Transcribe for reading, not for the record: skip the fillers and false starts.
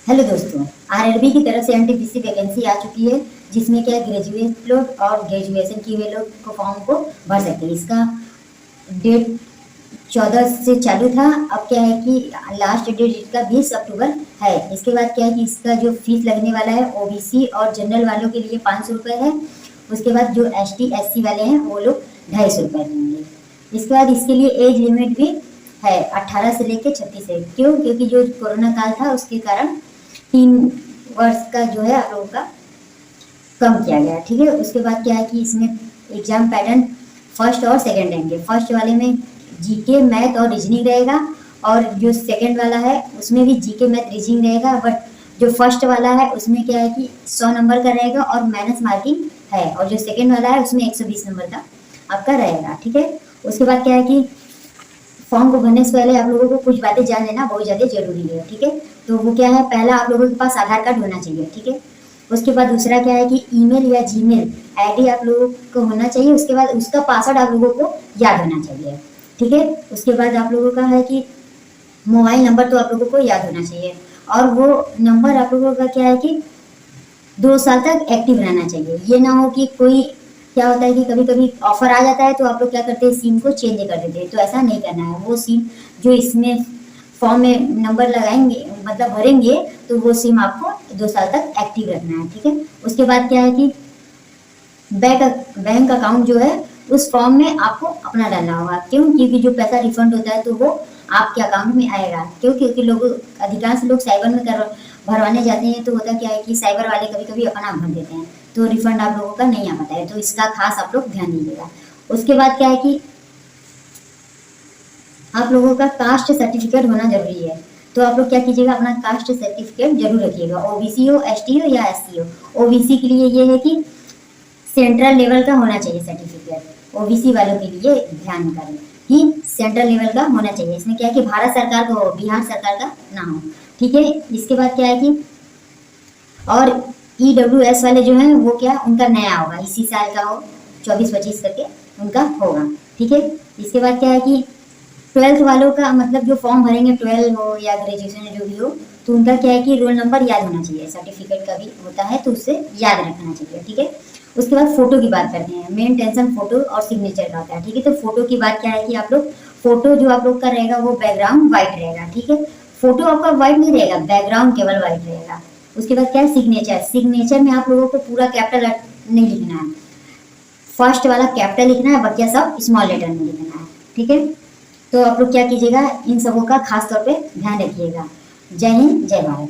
Hello दोस्तों, RRB की तरफ से एनटीपीसी वैकेंसी आ चुकी है जिसमें क्या ग्रेजुएट लोग और ग्रेजुएशन किए हुए लोग को फॉर्म को भर सकते हैं। इसका डेट 14 से चालू था। अब क्या है कि लास्ट डेट इसका 20 अक्टूबर है। इसके बाद क्या है कि इसका जो फीस लगने वाला है ओबीसी और जनरल वालों के लिए 500 रुपये है। उसके बाद जो एसटी एससी वाले हैं वो लोग 250 रुपये देंगे। इसके बाद इसके लिए एज लिमिट भी है 18 से लेकर 36 है। क्यों? क्योंकि जो कोरोना काल था उसके कारण 3 वर्ष का जो है आप लोगों का कम किया गया। ठीक है। उसके बाद क्या है कि इसमें एग्जाम पैटर्न फर्स्ट और सेकंड रहेंगे। फर्स्ट वाले में जीके मैथ और रीजनिंग रहेगा और जो सेकंड वाला है उसमें भी जीके मैथ रीजनिंग रहेगा। बट जो फर्स्ट वाला है उसमें क्या है कि 100 नंबर का रहेगा और माइनस मार्किंग है, और जो सेकंड वाला है उसमें 120 नंबर का आपका रहेगा। ठीक है। उसके बाद क्या है कि फॉर्म को भरने से पहले आप लोगों को कुछ बातें जान लेना बहुत ज़्यादा जरूरी है। ठीक है। तो वो क्या है, पहला आप लोगों के पास आधार कार्ड होना चाहिए। ठीक है। उसके बाद दूसरा क्या है कि ईमेल या जीमेल आईडी आप लोगों को होना चाहिए। उसके बाद उसका पासवर्ड आप लोगों को याद होना चाहिए। ठीक है। उसके बाद आप लोगों का है कि मोबाइल नंबर तो आप लोगों को याद होना चाहिए, और वो नंबर आप लोगों का क्या है कि 2 साल तक एक्टिव रहना चाहिए। ये ना हो कि कोई क्या होता है कि कभी कभी ऑफर आ जाता है तो आप लोग क्या करते हैं, सिम को चेंज कर देते हैं। तो ऐसा नहीं करना है। वो सिम जो इसमें फॉर्म में नंबर लगाएंगे मतलब भरेंगे तो वो सिम आपको 2 साल तक एक्टिव रखना है। ठीक है। उसके बाद क्या है कि बैंक अकाउंट जो है उस फॉर्म में आपको अपना डालना होगा। क्यों? क्योंकि जो पैसा रिफंड होता है तो वो आपके अकाउंट में आएगा। क्यों? क्योंकि लोग अधिकांश लोग साइबर में भरवाने जाते हैं तो होता क्या है कि साइबर वाले कभी कभी अपना भर देते हैं तो रिफंड आप लोगों का नहीं आ पाता है। तो इसका खास आप लोग ध्यान दीजिएगा। उसके बाद क्या है कि आप लोगों का कास्ट सर्टिफिकेट होना जरूरी है। तो आप लोग क्या कीजिएगा, अपना कास्ट सर्टिफिकेट जरूर रखिएगा। ओबीसी हो, एसटी हो या एससी हो। ओबीसी के लिए ये है कि सेंट्रल लेवल का होना चाहिए सर्टिफिकेट। ओबीसी वालों के लिए ध्यान करें कि सेंट्रल लेवल का होना चाहिए। इसमें क्या है कि भारत सरकार का हो, बिहार सरकार का ना हो। ठीक है। इसके बाद क्या है कि और ईडब्ल्यूएस वाले जो हैं वो क्या उनका नया होगा, इसी साल का हो, 24-25 करके उनका होगा। ठीक है। इसके बाद क्या है कि 12th वालों का मतलब जो फॉर्म भरेंगे 12 हो या ग्रेजुएशन जो भी हो तो उनका क्या है कि रोल नंबर याद होना चाहिए। सर्टिफिकेट का भी होता है तो उससे याद रखना चाहिए। ठीक है। उसके बाद फोटो की बात करते हैं। मेन टेंशन फोटो और सिग्नेचर का होता है। ठीक है। तो फोटो की बात क्या है कि आप लोग फोटो जो आप लोग का रहेगा वो बैकग्राउंड व्हाइट रहेगा। ठीक है। फोटो आपका व्हाइट नहीं रहेगा, बैकग्राउंड केवल व्हाइट रहेगा। उसके बाद क्या है सिग्नेचर। सिग्नेचर में आप लोगों को पूरा कैपिटल नहीं लिखना है, फर्स्ट वाला कैपिटल लिखना है, बाकी सब स्मॉल लेटर में लिखना है। ठीक है। तो आप लोग क्या कीजिएगा, इन सबों का खास तौर पे ध्यान रखिएगा। जय हिंद, जय भारत।